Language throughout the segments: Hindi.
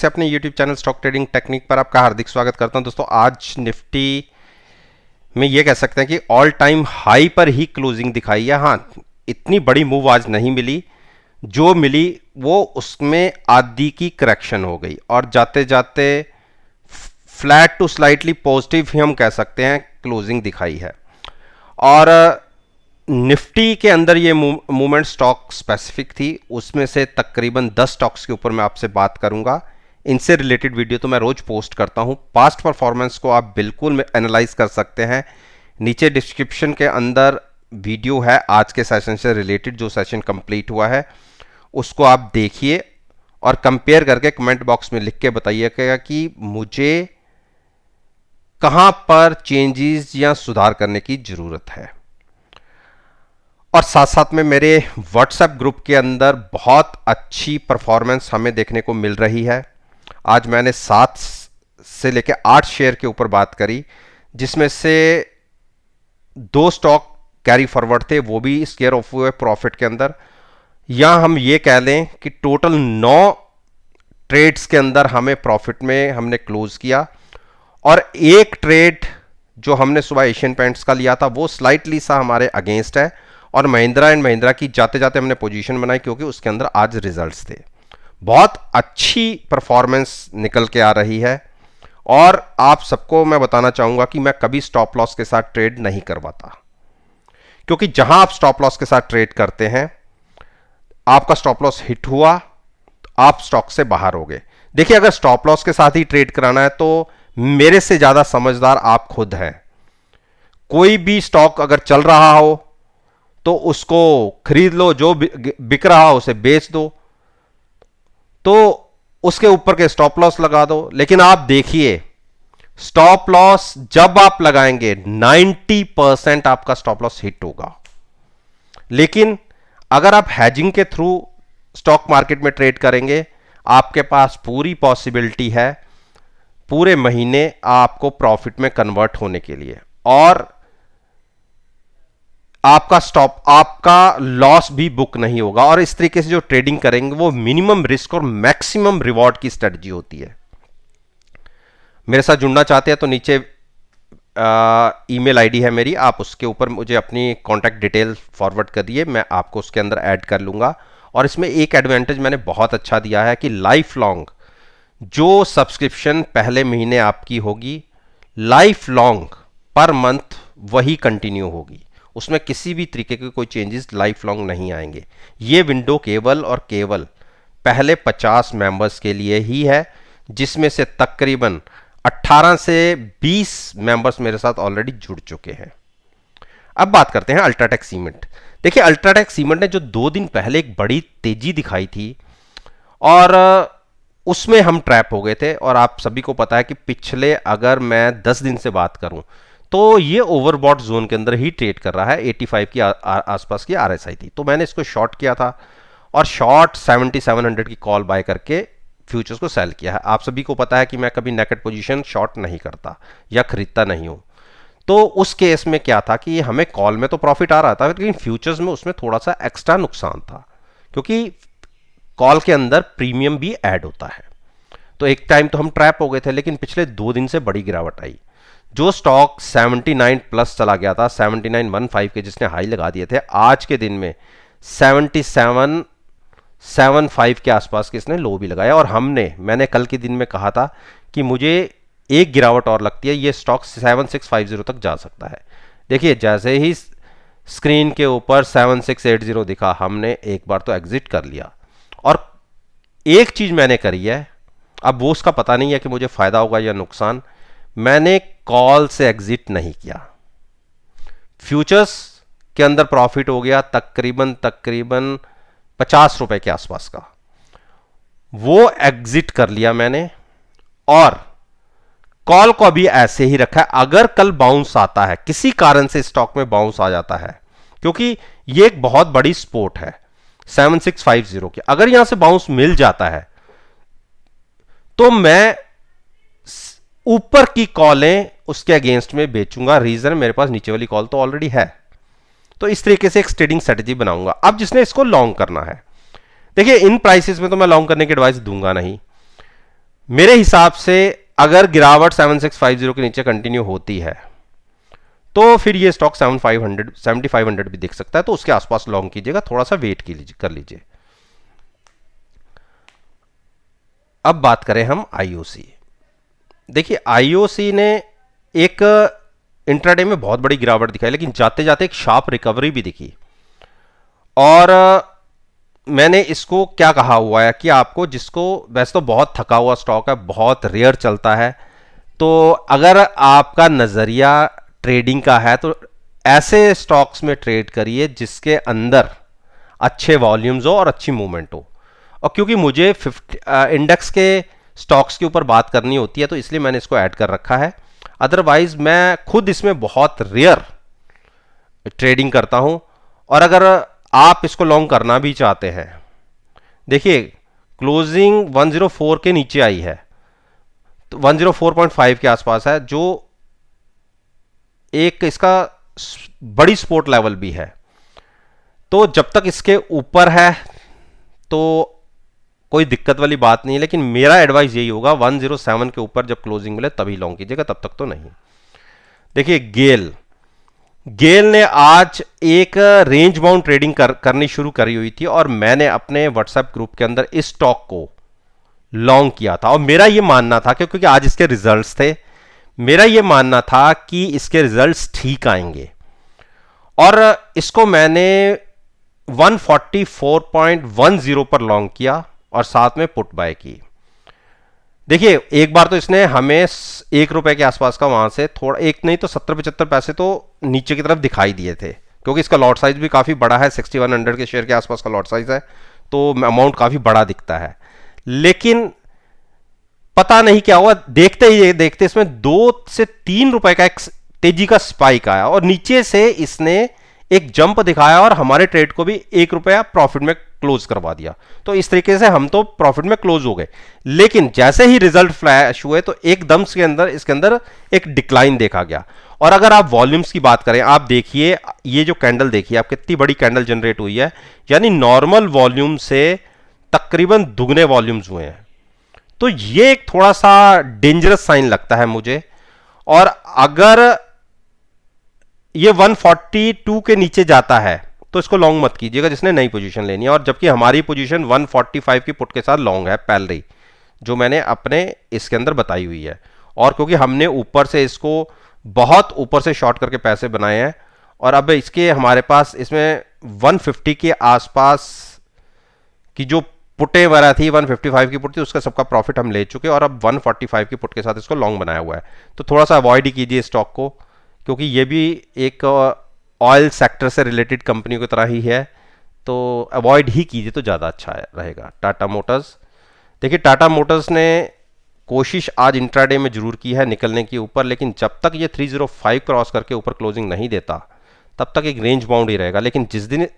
से अपने YouTube channel stock trading technique पर आपका हार्दिक स्वागत करता हूं। दोस्तों आज निफ्टी में ये कह सकते हैं कि ऑल टाइम हाई पर ही क्लोजिंग दिखाई है। हाँ, इतनी बड़ी मूव आज नहीं मिली, जो मिली वो उसमें आधी की करेक्शन हो गई और जाते जाते फ्लैट टू स्लाइटली पॉजिटिव ही हम कह सकते हैं क्लोजिंग दिखाई है। और निफ्टी के अंदर ये मूवमेंट स्टॉक स्पेसिफिक थी, उसमें से तकरीबन 10 स्टॉक्स के ऊपर मैं आपसे बात करूंगा। इनसे रिलेटेड वीडियो तो मैं रोज पोस्ट करता हूं। पास्ट परफॉर्मेंस को आप बिल्कुल एनालाइज कर सकते हैं। नीचे डिस्क्रिप्शन के अंदर वीडियो है आज के सेशन से रिलेटेड, जो सेशन कंप्लीट हुआ है उसको आप देखिए और कंपेयर करके कमेंट बॉक्स में लिख के बताइएगा कि मुझे कहां पर चेंजेस या सुधार करने की जरूरत है। और साथ साथ में मेरे व्हाट्सएप ग्रुप के अंदर बहुत अच्छी परफॉर्मेंस हमें देखने को मिल रही है। आज मैंने 7 से लेकर 8 शेयर के ऊपर बात करी, जिसमें से 2 स्टॉक कैरी फॉरवर्ड थे, वो भी स्केयर ऑफ हुए प्रॉफिट के अंदर। या हम ये कह लें कि टोटल 9 ट्रेड्स के अंदर हमें प्रॉफिट में हमने क्लोज किया और एक ट्रेड जो हमने सुबह एशियन पेंट्स का लिया था वो स्लाइटली सा हमारे अगेंस्ट है और महिंद्रा एंड महिंद्रा की जाते जाते हमने पोजीशन बनाई क्योंकि उसके अंदर आज रिजल्ट्स थे। बहुत अच्छी परफॉर्मेंस निकल के आ रही है और आप सबको मैं बताना चाहूंगा कि मैं कभी स्टॉप लॉस के साथ ट्रेड नहीं करवाता, क्योंकि जहां आप स्टॉप लॉस के साथ ट्रेड करते हैं आपका स्टॉप लॉस हिट हुआ तो आप स्टॉक से बाहर हो गए। देखिए, अगर स्टॉप लॉस के साथ ही ट्रेड कराना है तो मेरे से ज्यादा समझदार आप खुद हैं। कोई भी स्टॉक अगर चल रहा हो तो उसको खरीद लो, जो बिक रहा हो उसे बेच दो, तो उसके ऊपर के स्टॉप लॉस लगा दो। लेकिन आप देखिए, स्टॉप लॉस जब आप लगाएंगे 90% आपका स्टॉप लॉस हिट होगा। लेकिन अगर आप हैजिंग के थ्रू स्टॉक मार्केट में ट्रेड करेंगे, आपके पास पूरी पॉसिबिलिटी है पूरे महीने आपको प्रॉफिट में कन्वर्ट होने के लिए, और आपका लॉस भी बुक नहीं होगा। और इस तरीके से जो ट्रेडिंग करेंगे वो मिनिमम रिस्क और मैक्सिमम रिवॉर्ड की स्ट्रेटजी होती है। मेरे साथ जुड़ना चाहते हैं तो नीचे ईमेल आईडी है मेरी, आप उसके ऊपर मुझे अपनी कॉन्टैक्ट डिटेल फॉरवर्ड करिए, मैं आपको उसके अंदर ऐड कर लूंगा। और इसमें एक एडवांटेज मैंने बहुत अच्छा दिया है कि लाइफ लॉन्ग जो सब्सक्रिप्शन पहले महीने आपकी होगी, लाइफ लॉन्ग पर मंथ वही कंटिन्यू होगी, उसमें किसी भी तरीके के कोई चेंजेस लाइफ लॉन्ग नहीं आएंगे। ये विंडो केवल और केवल पहले 50 मेंबर्स के लिए ही है, जिसमें से तकरीबन 18 से 20 मेंबर्स मेरे साथ ऑलरेडी जुड़ चुके हैं। अब बात करते हैं अल्ट्राटेक सीमेंट। देखिए, अल्ट्राटेक सीमेंट ने जो 2 दिन पहले एक बड़ी तेजी दिखाई थी और उसमें हम ट्रैप हो गए थे। और आप सभी को पता है कि पिछले अगर मैं 10 दिन से बात करूं तो ये ओवरबॉट जोन के अंदर ही ट्रेड कर रहा है। 85 की आसपास की आरएसआई थी, तो मैंने इसको शॉर्ट किया था और शॉर्ट 7700 की कॉल बाय करके फ्यूचर्स को सेल किया है। आप सभी को पता है कि मैं कभी नेकेड पोजीशन शॉर्ट नहीं करता या खरीदता नहीं हूं। तो उस केस में क्या था कि हमें कॉल में तो प्रॉफिट आ रहा था, लेकिन फ्यूचर्स में उसमें थोड़ा सा एक्स्ट्रा नुकसान था, क्योंकि कॉल के अंदर प्रीमियम भी ऐड होता है। तो एक टाइम तो हम ट्रैप हो गए थे, लेकिन पिछले 2 दिन से बड़ी गिरावट आई। जो स्टॉक 79 प्लस चला गया था, 7915 के जिसने हाई लगा दिए थे, आज के दिन में 7775 के आसपास के इसने लो भी लगाया। और मैंने कल के दिन में कहा था कि मुझे एक गिरावट और लगती है, ये स्टॉक 7650 तक जा सकता है। देखिए, जैसे ही स्क्रीन के ऊपर 7680 दिखा, हमने एक बार तो एग्जिट कर लिया। और एक चीज मैंने करी है, अब वो उसका पता नहीं है कि मुझे फायदा होगा या नुकसान, मैंने कॉल से एग्जिट नहीं किया। फ्यूचर्स के अंदर प्रॉफिट हो गया तकरीबन 50 रुपए के आसपास का, वो एग्जिट कर लिया मैंने और कॉल को अभी ऐसे ही रखा है। अगर कल बाउंस आता है, किसी कारण से स्टॉक में बाउंस आ जाता है, क्योंकि ये एक बहुत बड़ी सपोर्ट है 7650 की, अगर यहां से बाउंस मिल जाता है तो मैं ऊपर की कॉलें उसके अगेंस्ट में बेचूंगा। रीजन, मेरे पास नीचे वाली कॉल तो ऑलरेडी है, तो इस तरीके से एक ट्रेडिंग स्ट्रेटजी बनाऊंगा। अब जिसने इसको लॉन्ग करना है, देखिए इन प्राइसेस में तो मैं लॉन्ग करने की एडवाइस दूंगा नहीं, मेरे हिसाब से अगर गिरावट 7650 के नीचे कंटिन्यू होती है तो फिर ये स्टॉक 7500 भी दिख सकता है, तो उसके आसपास लॉन्ग कीजिएगा, थोड़ा सा वेट कर लीजिए। अब बात करें हम आईओसी। देखिए आईओसी ने एक इंट्राडे में बहुत बड़ी गिरावट दिखाई, लेकिन जाते जाते एक शार्प रिकवरी भी दिखी। और मैंने इसको क्या कहा हुआ है कि आपको, जिसको वैसे तो बहुत थका हुआ स्टॉक है, बहुत रेयर चलता है, तो अगर आपका नज़रिया ट्रेडिंग का है तो ऐसे स्टॉक्स में ट्रेड करिए जिसके अंदर अच्छे वॉल्यूम्स हो और अच्छी मूवमेंट हो। और क्योंकि मुझे 50 इंडेक्स के स्टॉक्स के ऊपर बात करनी होती है तो इसलिए मैंने इसको ऐड कर रखा है। अदरवाइज मैं खुद इसमें बहुत रेयर ट्रेडिंग करता हूं। और अगर आप इसको लॉन्ग करना भी चाहते हैं, देखिए क्लोजिंग 104 के नीचे आई है, तो 104.5 के आसपास है, जो एक इसका बड़ी सपोर्ट लेवल भी है। तो जब तक इसके ऊपर है तो कोई दिक्कत वाली बात नहीं है, लेकिन मेरा एडवाइस यही होगा 107 के ऊपर जब क्लोजिंग मिले तभी लॉन्ग कीजिएगा, तब तक तो नहीं। देखिए गेल ने आज एक रेंज बाउंड ट्रेडिंग करनी शुरू करी हुई थी और मैंने अपने व्हाट्सएप ग्रुप के अंदर इस स्टॉक को लॉन्ग किया था। और मेरा यह मानना था, क्योंकि आज इसके रिजल्ट्स थे, मेरा यह मानना था कि इसके रिजल्ट्स ठीक आएंगे, और इसको मैंने 144.10 पर लॉन्ग किया और साथ में पुट बाय की। देखिए एक बार तो इसने हमें 1 रुपए के आसपास का वहां से थोड़ा, एक नहीं तो 70-75 पैसे तो नीचे की तरफ दिखाई दिए थे, क्योंकि इसका लॉट साइज भी काफी बड़ा है, 6100 के शेयर के आसपास का लॉट साइज है, तो अमाउंट काफी बड़ा दिखता है। लेकिन पता नहीं क्या हुआ, देखते ही देखते इसमें 2 से 3 रुपए का एक तेजी का स्पाइक आया और नीचे से इसने एक जंप दिखाया और हमारे ट्रेड को भी 1 रुपया प्रॉफिट में क्लोज करवा दिया। तो इस तरीके से हम तो प्रॉफिट में क्लोज हो गए। लेकिन जैसे ही रिजल्ट फ्लैश हुए तो एकदम से इसके अंदर एक डिक्लाइन देखा गया। और अगर आप वॉल्यूम्स की बात करें, आप देखिए ये जो कैंडल देखिए आप, कितनी बड़ी कैंडल जनरेट हुई है, यानी नॉर्मल वॉल्यूम से तकरीबन दुगने वॉल्यूम्स हुए हैं। तो ये एक थोड़ा सा डेंजरस साइन लगता है मुझे। और अगर ये 142 के नीचे जाता है तो इसको लॉन्ग मत कीजिएगा जिसने नई पोजीशन लेनी है। और जबकि हमारी पोजीशन 145 की पुट के साथ लॉन्ग है पैरेलल, जो मैंने अपने इसके अंदर बताई हुई है। और क्योंकि हमने ऊपर से इसको बहुत ऊपर से शॉर्ट करके पैसे बनाए हैं, और अब इसके हमारे पास इसमें 150 के आसपास की जो पुटें वगैरह थी, 155 की पुट थी, उसका सबका प्रॉफिट हम ले चुके, और अब 145 की पुट के साथ इसको लॉन्ग बनाया हुआ है। तो थोड़ा सा अवॉइड ही कीजिए स्टॉक को, क्योंकि ये भी एक ऑयल सेक्टर से रिलेटेड कंपनियों की तरह ही है, तो अवॉइड ही कीजिए तो ज़्यादा अच्छा रहेगा। टाटा मोटर्स, देखिए टाटा मोटर्स ने कोशिश आज इंट्राडे में जरूर की है निकलने के ऊपर, लेकिन जब तक ये 305 क्रॉस करके ऊपर क्लोजिंग नहीं देता तब तक एक रेंज बाउंड ही रहेगा। लेकिन जिस दिन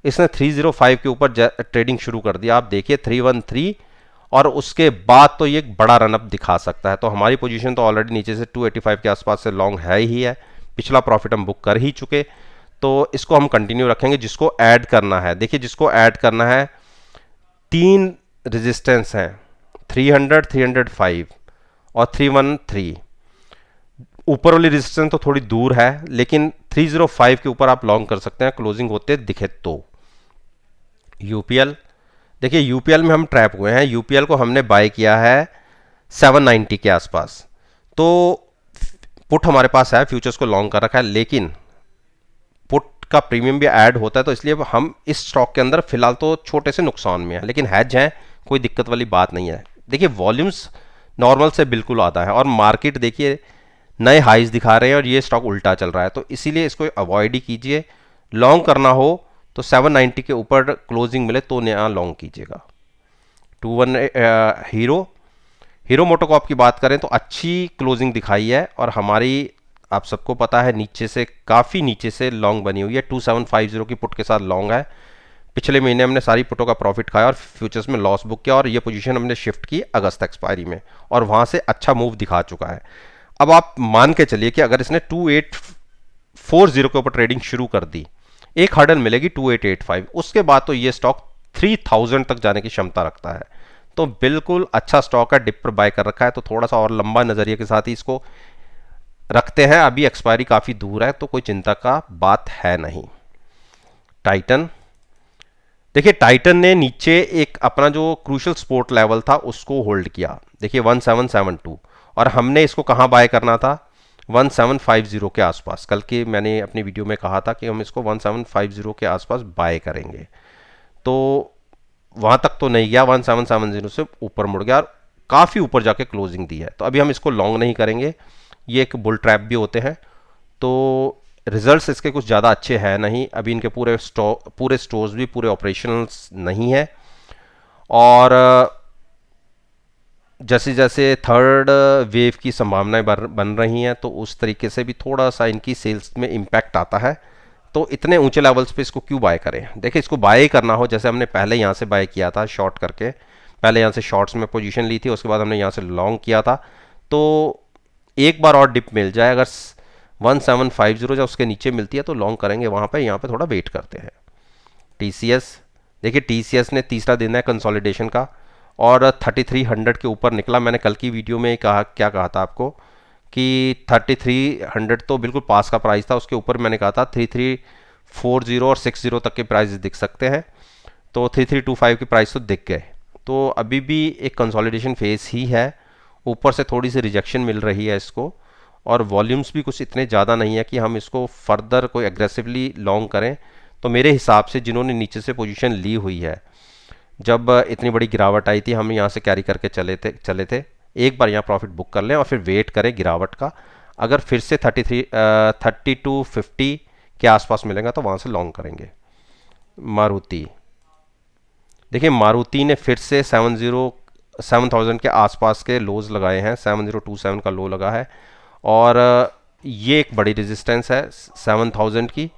इसने 305 के ऊपर ट्रेडिंग शुरू कर दिया, आप देखिए 313, और उसके बाद तो ये एक बड़ा रनअप दिखा सकता है। तो हमारी पोजीशन तो ऑलरेडी नीचे से 285 के आसपास से लॉन्ग है ही है, पिछला प्रॉफिट हम बुक कर ही चुके, तो इसको हम कंटिन्यू रखेंगे। जिसको ऐड करना है, देखिए जिसको ऐड करना है, 3 रेजिस्टेंस हैं, 300, 305 और 313। ऊपर वाली रेजिस्टेंस तो थोड़ी दूर है, लेकिन 305 के ऊपर आप लॉन्ग कर सकते हैं क्लोजिंग होते दिखे तो। यूपीएल, देखिए यूपीएल में हम ट्रैप हुए हैं। यूपीएल को हमने बाय किया है 790 के आसपास, तो पुट हमारे पास है, फ्यूचर्स को लॉन्ग कर रखा है, लेकिन पुट का प्रीमियम भी ऐड होता है, तो इसलिए हम इस स्टॉक के अंदर फिलहाल तो छोटे से नुकसान में है, लेकिन हैज है, कोई दिक्कत वाली बात नहीं है। देखिए वॉल्यूम्स नॉर्मल से बिल्कुल आता है, और मार्केट देखिए नए हाइज दिखा रहे हैं और ये स्टॉक उल्टा चल रहा है, तो इसीलिए इसको अवॉइड ही कीजिए। लॉन्ग करना हो तो 790 के ऊपर क्लोजिंग मिले तो नया लॉन्ग कीजिएगा। 21 हीरो मोटोकॉर्प की बात करें तो अच्छी क्लोजिंग दिखाई है, और हमारी आप सबको पता है नीचे से काफ़ी नीचे से लॉन्ग बनी हुई है, 2750 की पुट के साथ लॉन्ग है। पिछले महीने हमने सारी पुटों का प्रॉफिट खाया और फ्यूचर्स में लॉस बुक किया, और ये पोजीशन हमने शिफ्ट की अगस्त एक्सपायरी में, और वहाँ से अच्छा मूव दिखा चुका है। अब आप मान के चलिए कि अगर इसने 2840 के ऊपर ट्रेडिंग शुरू कर दी, एक हर्डल मिलेगी 2885, उसके बाद तो ये स्टॉक 3000 तक जाने की क्षमता रखता है। तो बिल्कुल अच्छा स्टॉक है, डिप पर बाय कर रखा है, तो थोड़ा सा और लंबा नज़रिए के साथ ही इसको रखते हैं। अभी एक्सपायरी काफ़ी दूर है, तो कोई चिंता का बात है नहीं। टाइटन, देखिए टाइटन ने नीचे एक अपना जो क्रूशल सपोर्ट लेवल था उसको होल्ड किया, देखिए 1772, और हमने इसको कहाँ बाय करना था, 1750 के आसपास। कल के मैंने अपनी वीडियो में कहा था कि हम इसको 1750 के आसपास बाय करेंगे, तो वहाँ तक तो नहीं गया, 1770 से ऊपर मुड़ गया और काफ़ी ऊपर जाके क्लोजिंग दी है। तो अभी हम इसको लॉन्ग नहीं करेंगे, ये एक बुल ट्रैप भी होते हैं, तो रिजल्ट्स इसके कुछ ज़्यादा अच्छे हैं नहीं, अभी इनके पूरे स्टोर्स भी पूरे ऑपरेशनल्स नहीं है, और जैसे जैसे थर्ड वेव की संभावनाएं बन रही हैं, तो उस तरीके से भी थोड़ा सा इनकी सेल्स में इम्पैक्ट आता है। तो इतने ऊंचे लेवल्स पे इसको क्यों बाय करें, देखिए इसको बाय करना हो, जैसे हमने पहले यहाँ से बाय किया था शॉर्ट करके, पहले यहाँ से शॉर्ट्स में पोजीशन ली थी, उसके बाद हमने यहाँ से लॉन्ग किया था, तो एक बार और डिप मिल जाए, अगर 1750 जब उसके नीचे मिलती है तो लॉन्ग करेंगे वहाँ पे, यहाँ पे थोड़ा वेट करते हैं। टीसीएस, देखिए टीसीएस ने तीसरा दिन है कंसोलिडेशन का, और 3300 के ऊपर निकला। मैंने कल की वीडियो में कहा, क्या कहा था आपको, कि 3300 तो बिल्कुल पास का प्राइस था, उसके ऊपर मैंने कहा था 3340 और 60 तक के प्राइस दिख सकते हैं, तो 3325 के प्राइस तो दिख गए। तो अभी भी एक कंसोलिडेशन फेज ही है, ऊपर से थोड़ी सी रिजेक्शन मिल रही है इसको, और वॉल्यूम्स भी कुछ इतने ज़्यादा नहीं है कि हम इसको फर्दर कोई एग्रेसिवली लॉन्ग करें। तो मेरे हिसाब से जिन्होंने नीचे से पोजीशन ली हुई है, जब इतनी बड़ी गिरावट आई थी, हम यहाँ से कैरी करके चले थे, एक बार यहाँ प्रॉफिट बुक कर लें और फिर वेट करें गिरावट का। अगर फिर से 3250 के आसपास मिलेगा तो वहाँ से लॉन्ग करेंगे। मारुति, देखिए मारुति ने फिर से 7000 के आसपास के लोज लगाए हैं, 7027 का लो लगा है, और ये एक बड़ी रेजिस्टेंस है 7000 की।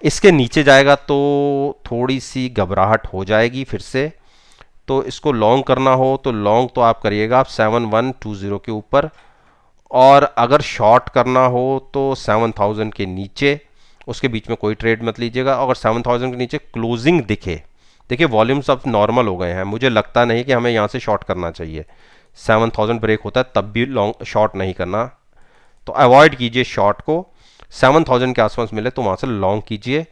इसके नीचे जाएगा तो थोड़ी सी घबराहट हो जाएगी फिर से, तो इसको लॉन्ग करना हो तो लॉन्ग तो आप करिएगा आप 7120 के ऊपर, और अगर शॉर्ट करना हो तो 7000 के नीचे, उसके बीच में कोई ट्रेड मत लीजिएगा। अगर 7000 के नीचे क्लोजिंग दिखे, देखिए वॉल्यूम्स अब नॉर्मल हो गए हैं, मुझे लगता नहीं कि हमें यहाँ से शॉर्ट करना चाहिए, 7000 ब्रेक होता है तब भी लॉन्ग शॉर्ट नहीं करना, तो अवॉइड कीजिए शॉर्ट को। 7000 के आसपास मिले तो वहाँ से लॉन्ग कीजिए,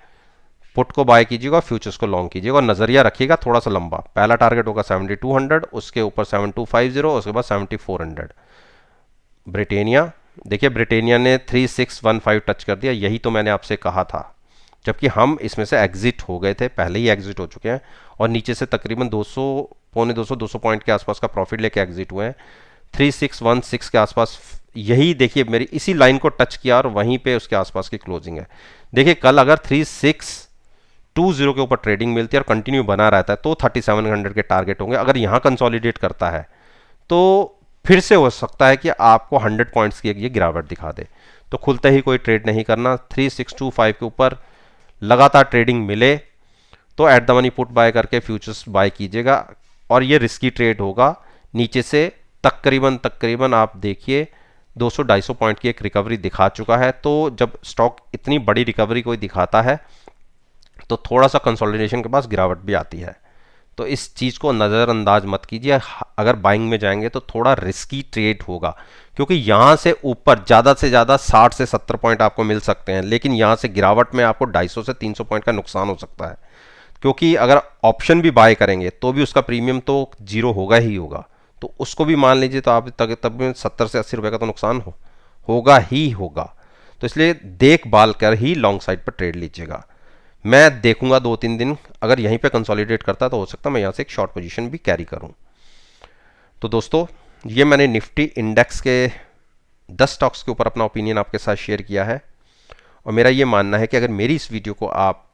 पुट को बाय कीजिएगा और फ्यूचर्स को लॉन्ग कीजिएगा, और नज़रिया रखिएगा थोड़ा सा लंबा। पहला टारगेट होगा 7200, उसके ऊपर 7250, उसके बाद 7400। ब्रिटेनिया, देखिए ब्रिटेनिया ने 3615 टच कर दिया, यही तो मैंने आपसे कहा था, जबकि हम इसमें से एग्जिट हो गए थे, पहले ही एग्जिट हो चुके हैं, और नीचे से तकरीबन 200 पौने 200 पॉइंट के आसपास का प्रॉफिट लेके एग्जिट हुए हैं। 3616 के आसपास, यही देखिए मेरी इसी लाइन को टच किया और वहीं पे उसके आसपास की क्लोजिंग है। देखिए कल अगर 3620 के ऊपर ट्रेडिंग मिलती है और कंटिन्यू बना रहता है तो 3700 के टारगेट होंगे। अगर यहाँ कंसोलिडेट करता है तो फिर से हो सकता है कि आपको 100 पॉइंट्स की ये गिरावट दिखा दे, तो खुलते ही कोई ट्रेड नहीं करना। 3625 के ऊपर लगातार ट्रेडिंग मिले तो at the money put buy करके फ्यूचर्स बाय कीजिएगा, और ये रिस्की ट्रेड होगा। नीचे से तकरीबन आप देखिए 200-250 पॉइंट की एक रिकवरी दिखा चुका है, तो जब स्टॉक इतनी बड़ी रिकवरी कोई दिखाता है तो थोड़ा सा कंसोलिडेशन के पास गिरावट भी आती है, तो इस चीज़ को नज़रअंदाज मत कीजिए। अगर बाइंग में जाएंगे तो थोड़ा रिस्की ट्रेड होगा, क्योंकि यहाँ से ऊपर ज़्यादा से ज़्यादा 60 से 70 पॉइंट आपको मिल सकते हैं, लेकिन यहाँ से गिरावट में आपको 250 से 300 पॉइंट का नुकसान हो सकता है, क्योंकि अगर ऑप्शन भी बाय करेंगे तो भी उसका प्रीमियम तो जीरो होगा ही होगा, तो उसको भी मान लीजिए तो आप तब भी 70 से 80 रुपये का तो नुकसान होगा ही होगा। तो इसलिए देखभाल कर ही लॉन्ग साइड पर ट्रेड लीजिएगा। मैं देखूंगा 2-3 दिन, अगर यहीं पे कंसोलिडेट करता है तो हो सकता है मैं यहाँ से एक शॉर्ट पोजीशन भी कैरी करूं। तो दोस्तों ये मैंने निफ्टी इंडेक्स के 10 स्टॉक्स के ऊपर अपना ओपिनियन आपके साथ शेयर किया है, और मेरा ये मानना है कि अगर मेरी इस वीडियो को आप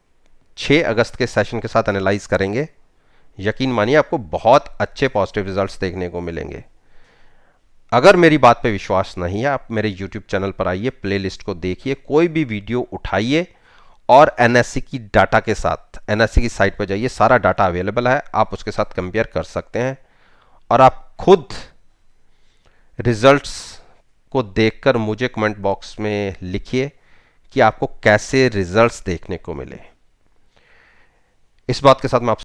6 अगस्त के सेशन के साथ एनालाइज करेंगे, यकीन मानिए आपको बहुत अच्छे पॉजिटिव रिजल्ट्स देखने को मिलेंगे। अगर मेरी बात पे विश्वास नहीं है, आप मेरे YouTube चैनल पर आइए, प्लेलिस्ट को देखिए, कोई भी वीडियो उठाइए और NSE की डाटा के साथ NSE की साइट पर जाइए, सारा डाटा अवेलेबल है, आप उसके साथ कंपेयर कर सकते हैं, और आप खुद रिजल्ट्स को देखकर मुझे कमेंट बॉक्स में लिखिए कि आपको कैसे रिजल्ट्स देखने को मिले। इस बात के साथ मैं आपसे